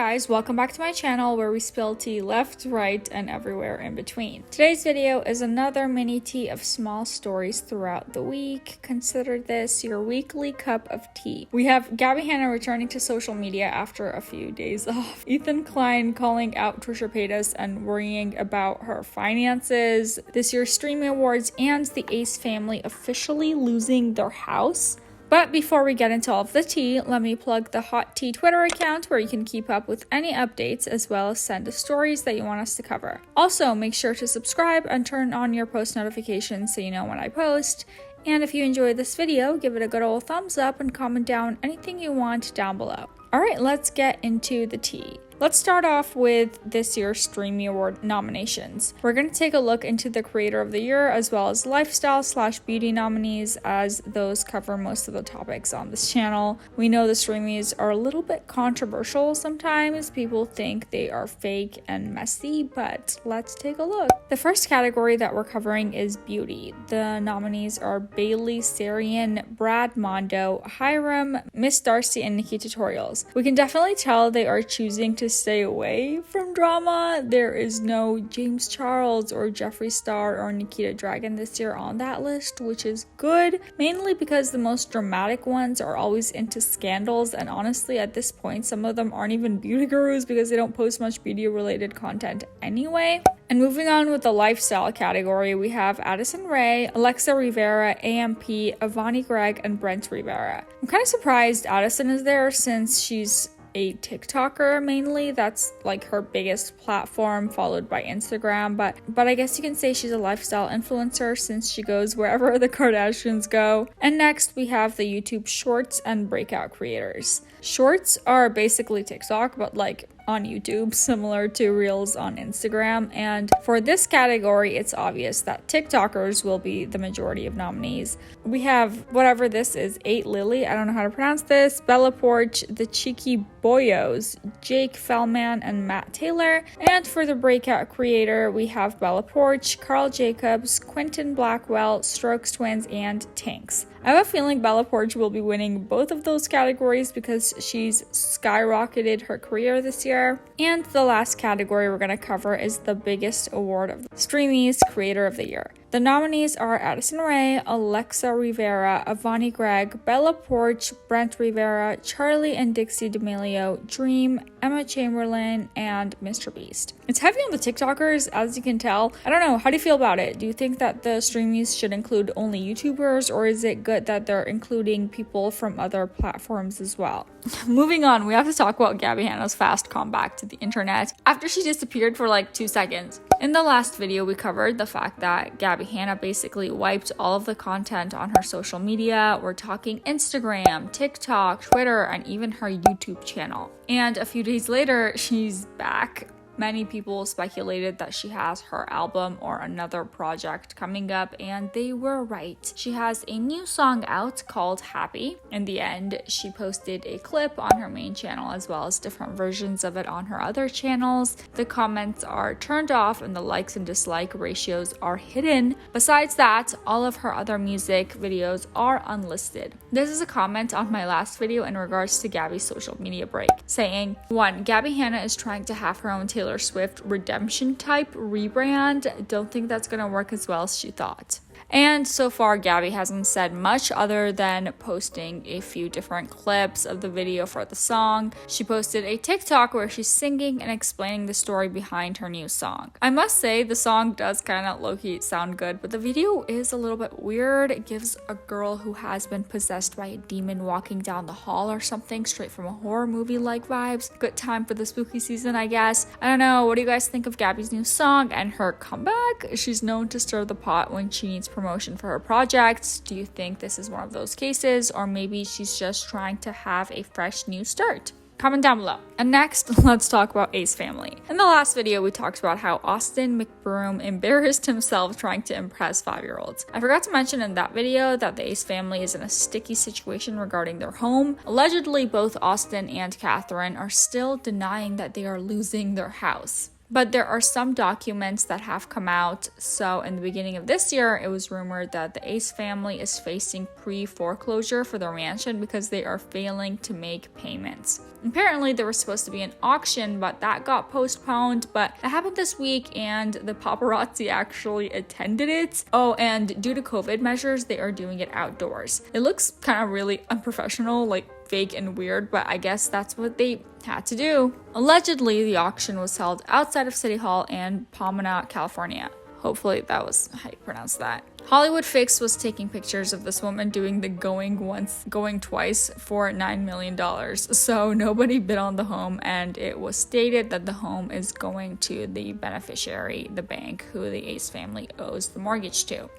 guys, welcome back to my channel where we spill tea left, right, and everywhere in between. Today's video is another mini tea of small stories throughout the week. Consider this your weekly cup of tea. We have Gabbie Hanna returning to social media after a few days off. Ethan Klein calling out Trisha Paytas and worrying about her finances. This year's Streamy Awards and the Ace family officially losing their house. But before we get into all of the tea, let me plug the Hot Tea Twitter account where you can keep up with any updates as well as send us stories that you want us to cover. Also, make sure to subscribe and turn on your post notifications so you know when I post. And if you enjoyed this video, give it a good old thumbs up and comment down anything you want down below. Alright, let's get into the tea. Let's start off with this year's Streamy Award nominations. We're going to take a look into the Creator of the Year as well as Lifestyle/Beauty nominees, as those cover most of the topics on this channel. We know the Streamies are a little bit controversial sometimes. People think they are fake and messy, but let's take a look. The first category that we're covering is Beauty. The nominees are Bailey Sarian, Brad Mondo, Hiram, Miss Darcy, and Nikki Tutorials. We can definitely tell they are choosing to stay away from drama. There is no James Charles or Jeffree Star or Nikita Dragon this year on that list, which is good, mainly because the most dramatic ones are always into scandals, and honestly at this point some of them aren't even beauty gurus because they don't post much beauty related content anyway. And moving on with the lifestyle category, we have Addison Rae, Alexa Rivera, AMP, Avani Gregg, and Brent Rivera. I'm kind of surprised Addison is there since she's a TikToker mainly. That's like her biggest platform, followed by Instagram, but I guess you can say she's a lifestyle influencer since she goes wherever the Kardashians go. And next we have the YouTube Shorts and Breakout creators. Shorts are basically TikTok, but like on YouTube, similar to Reels on Instagram. And for this category, it's obvious that TikTokers will be the majority of nominees. We have whatever this is, 8 Lily, I don't know how to pronounce this, Bella Porch, The Cheeky Boyos, Jake Fellman, and Matt Taylor. And for the Breakout creator, we have Bella Porch, Carl Jacobs, Quentin Blackwell, Strokes Twins, and Tanks. I have a feeling Bella Porch will be winning both of those categories because she's skyrocketed her career this year. And the last category we're going to cover is the biggest award of the Streamies, Creator of the Year. The nominees are Addison Rae, Alexa Rivera, Avani Gregg, Bella Porch, Brent Rivera, Charlie and Dixie D'Amelio, Dream, Emma Chamberlain, and Mr. Beast. It's heavy on the TikTokers, as you can tell. I don't know, how do you feel about it? Do you think that the Streamies should include only YouTubers, or is it good that they're including people from other platforms as well? Moving on, we have to talk about Gabbie Hanna's fast comeback to the internet after she disappeared for like 2 seconds. In the last video, we covered the fact that Gabbie Hanna basically wiped all of the content on her social media. We're talking Instagram, TikTok, Twitter, and even her YouTube channel. And a few days later, she's back. Many people speculated that she has her album or another project coming up, and they were right. She has a new song out called Happy. In the end, she posted a clip on her main channel as well as different versions of it on her other channels. The comments are turned off and the likes and dislike ratios are hidden. Besides that, all of her other music videos are unlisted. This is a comment on my last video in regards to Gabbie's social media break, saying, 1. Gabbie Hanna is trying to have her own Taylor Swift redemption type rebrand. Don't think that's gonna work as well as she thought. And so far, Gabbie hasn't said much other than posting a few different clips of the video for the song. She posted a TikTok where she's singing and explaining the story behind her new song. I must say, the song does kind of low-key sound good, but the video is a little bit weird. It gives a girl who has been possessed by a demon walking down the hall or something, straight from a horror movie-like vibes. Good time for the spooky season, I guess. I don't know, what do you guys think of Gabbie's new song and her comeback? She's known to stir the pot when she needs promotion for her projects. Do you think this is one of those cases, or maybe she's just trying to have a fresh new start? Comment down below. And next, let's talk about Ace family. In the last video, we talked about how Austin McBroom embarrassed himself trying to impress 5-year-olds. I forgot to mention in that video that the Ace family is in a sticky situation regarding their home. Allegedly, both Austin and Catherine are still denying that they are losing their house. But there are some documents that have come out. So in the beginning of this year, it was rumored that the Ace family is facing pre-foreclosure for their mansion because they are failing to make payments. Apparently there was supposed to be an auction, but that got postponed. But it happened this week and the paparazzi actually attended it. Oh, and due to COVID measures, they are doing it outdoors. It looks kind of really unprofessional, like fake and weird, but I guess that's what they had to do. Allegedly, the auction was held outside of City Hall in Pomona, California. Hopefully that was how you pronounce that. Hollywood Fix was taking pictures of this woman doing the going once, going twice for $9 million. So nobody bid on the home, and it was stated that the home is going to the beneficiary, the bank, who the Ace family owes the mortgage to.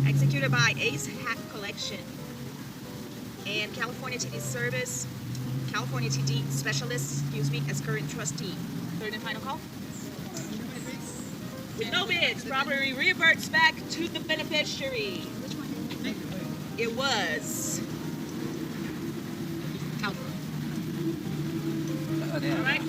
Executed by Ace Hat Collection and California TD Service, California TD Specialist, as current trustee. Third and final call? With no bids, property reverts back to the beneficiary. It was. All right.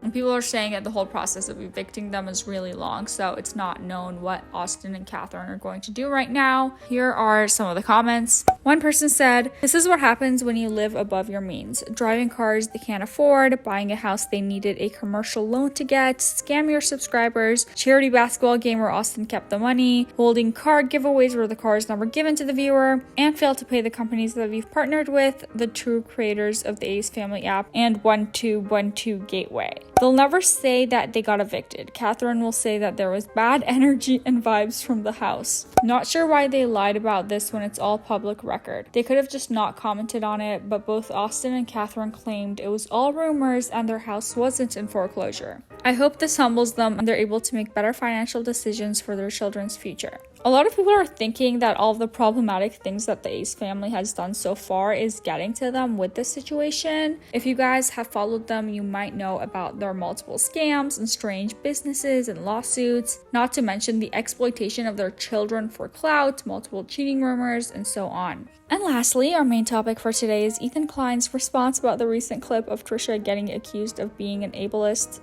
And people are saying that the whole process of evicting them is really long, so it's not known what Austin and Catherine are going to do right now. Here are some of the comments. One person said, "This is what happens when you live above your means. Driving cars they can't afford, buying a house they needed a commercial loan to get, scam your subscribers, charity basketball game where Austin kept the money, holding card giveaways where the car is never given to the viewer, and fail to pay the companies that we've partnered with, the true creators of the Ace Family app and 1212 Gateway. They'll never say that they got evicted. Catherine will say that there was bad energy and vibes from the house. Not sure why they lied about this when it's all public record. They could have just not commented on it, but both Austin and Catherine claimed it was all rumors and their house wasn't in foreclosure. I hope this humbles them and they're able to make better financial decisions for their children's future." A lot of people are thinking that all of the problematic things that the Ace family has done so far is getting to them with this situation. If you guys have followed them, you might know about their multiple scams and strange businesses and lawsuits, not to mention the exploitation of their children for clout, multiple cheating rumors, and so on. And lastly, our main topic for today is Ethan Klein's response about the recent clip of Trisha getting accused of being an ableist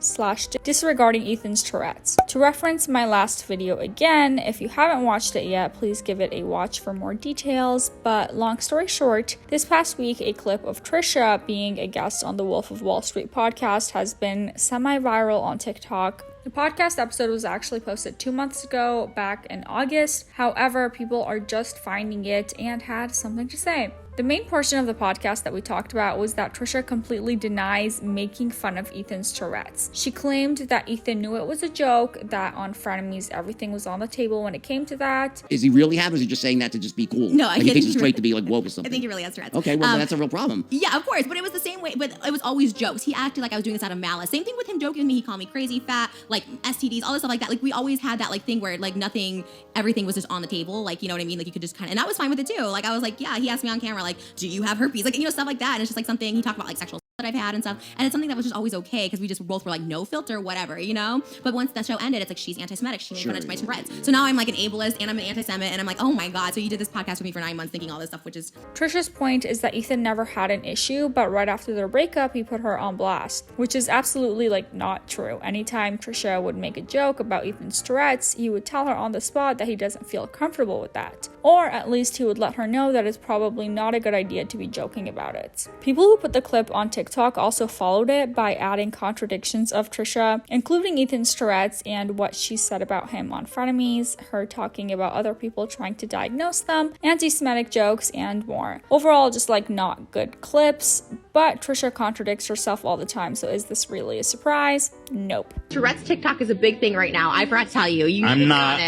/ disregarding Ethan's Tourette's. To reference my last video again, if you haven't watched it yet, please give it a watch for more details. But long story short, this past week, a clip of Trisha being a guest on the Wolf of Wall Street podcast has been semi-viral on TikTok. The podcast episode was actually posted 2 months ago, back in August. However, people are just finding it and had something to say. The main portion of the podcast that we talked about was that Trisha completely denies making fun of Ethan's Tourette's. She claimed that Ethan knew it was a joke, that on Frenemies everything was on the table when it came to that. Is he really have, or is he just saying that to just be cool? No, I think he thinks it's great to be like woke or I something. think he really has Tourette's. Okay, well, that's a real problem. Yeah, of course, but it was the same way, but it was always jokes. He acted like I was doing this out of malice. Same thing with him joking with me. He called me crazy, fat, like STDs, all this stuff like that. Like we always had that like thing where like nothing, everything was just on the table. Like, you know what I mean? Like you could just kind of, and I was fine with it too. Like I was like, yeah, he asked me on camera, like, do you have herpes? Like, you know, stuff like that. And it's just like something, he talked about like sexual that I've had and stuff. And it's something that was just always okay because we just both were like, no filter, whatever, you know? But once the show ended, it's like, she's anti-Semitic. She made fun of my Tourette's. So now I'm like an ableist and I'm an anti-Semite and I'm like, oh my God. So you did this podcast with me for 9 months thinking all this stuff, which is... Trisha's point is that Ethan never had an issue, but right after their breakup, he put her on blast, which is absolutely like not true. Anytime Trisha would make a joke about Ethan's Tourette's, he would tell her on the spot that he doesn't feel comfortable with that. Or at least he would let her know that it's probably not a good idea to be joking about it. People who put the clip on TikTok also followed it by adding contradictions of Trisha, including Ethan's Tourette's and what she said about him on Frenemies, her talking about other people trying to diagnose them, anti-Semitic jokes, and more. Overall, just like not good clips, but Trisha contradicts herself all the time, so is this really a surprise? Nope. Tourette's TikTok is a big thing right now. I forgot to tell you. I'm not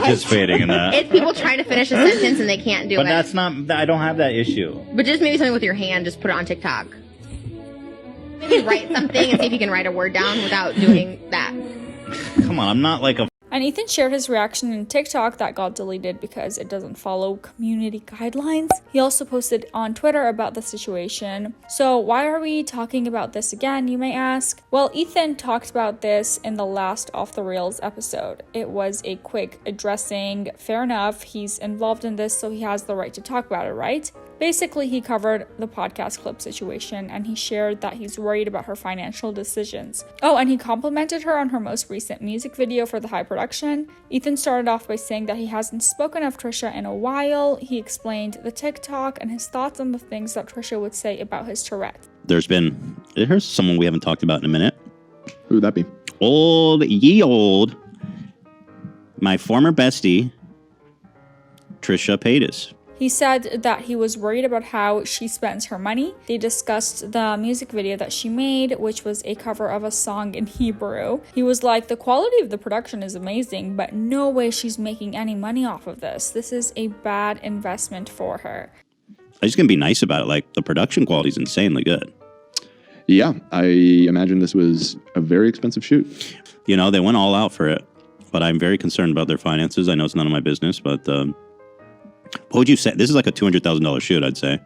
participating in that. It's people trying to finish a sentence and they can't do it. But that's not, I don't have that issue. But just maybe something with your hand, just put it on TikTok. Maybe write something and see if you can write a word down without doing that. Come on, I'm not like a... And Ethan shared his reaction in TikTok that got deleted because it doesn't follow community guidelines. He also posted on Twitter about the situation. So why are we talking about this again, you may ask? Well, Ethan talked about this in the last Off the Rails episode. It was a quick addressing, fair enough, he's involved in this, so he has the right to talk about it, right? Basically, he covered the podcast clip situation and he shared that he's worried about her financial decisions. Oh, and he complimented her on her most recent music video for the high production. Ethan started off by saying that he hasn't spoken of Trisha in a while. He explained the TikTok and his thoughts on the things that Trisha would say about his Tourette. There's someone we haven't talked about in a minute. Who would that be? Old. My former bestie, Trisha Paytas. He said that he was worried about how she spends her money. They discussed the music video that she made, which was a cover of a song in Hebrew. He was like, the quality of the production is amazing, but no way she's making any money off of this. This is a bad investment for her. I'm just going to be nice about it. Like, the production quality is insanely good. Yeah, I imagine this was a very expensive shoot. You know, they went all out for it, but I'm very concerned about their finances. I know it's none of my business, but what would you say? This is like a $200,000 shoot, I'd say.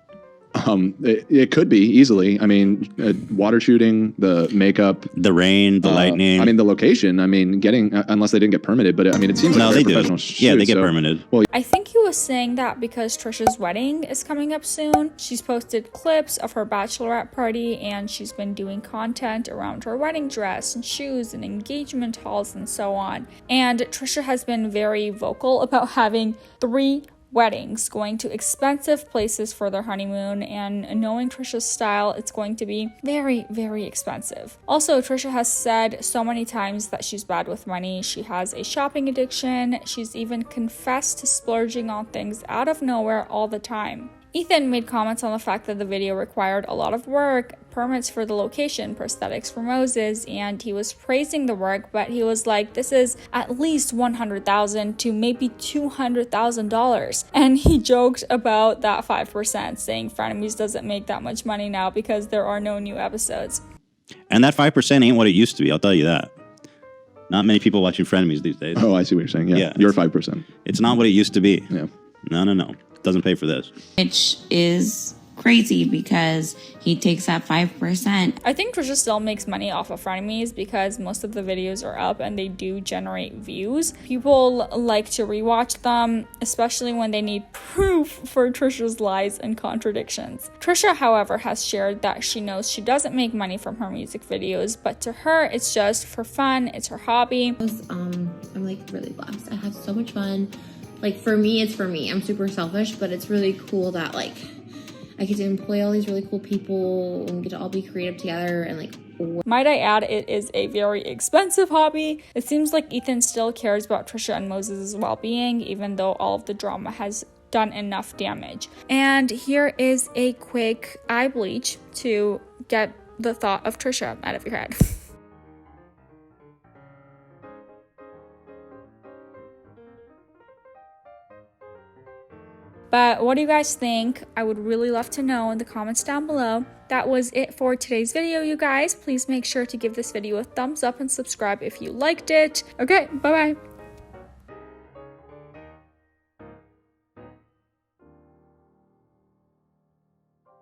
It could be easily. I mean, water shooting, the makeup, the rain, the lightning. I mean, the location. I mean, getting unless they didn't get permitted, but I mean, it seems like a professional shoot. Yeah, they get permitted. Well, I think he was saying that because Trisha's wedding is coming up soon. She's posted clips of her bachelorette party and she's been doing content around her wedding dress and shoes and engagement halls and so on. And Trisha has been very vocal about having 3 weddings, going to expensive places for their honeymoon, and knowing Trisha's style, it's going to be very, very expensive. Also, Trisha has said so many times that she's bad with money. She has a shopping addiction. She's even confessed to splurging on things out of nowhere all the time. Ethan made comments on the fact that the video required a lot of work, permits for the location, prosthetics for Moses, and he was praising the work, but he was like, this is at least $100,000 to maybe $200,000. And he joked about that 5%, saying Frenemies doesn't make that much money now because there are no new episodes. And that 5% ain't what it used to be, I'll tell you that. Not many people watching Frenemies these days. Oh, I see what you're saying. Yeah, you're 5%. It's not what it used to be. Yeah. No. Doesn't pay for this. Which is crazy because he takes that 5%. I think Trisha still makes money off of Frenemies because most of the videos are up and they do generate views. People like to rewatch them, especially when they need proof for Trisha's lies and contradictions. Trisha, however, has shared that she knows she doesn't make money from her music videos, but to her, it's just for fun. It's her hobby. I'm like really blessed. I have so much fun. Like, for me, it's for me. I'm super selfish, but it's really cool that, like, I get to employ all these really cool people and we get to all be creative together and, like, might I add, it is a very expensive hobby. It seems like Ethan still cares about Trisha and Moses' well-being, even though all of the drama has done enough damage. And here is a quick eye bleach to get the thought of Trisha out of your head. But what do you guys think? I would really love to know in the comments down below. That was it for today's video, you guys. Please make sure to give this video a thumbs up and subscribe if you liked it. Okay, bye-bye.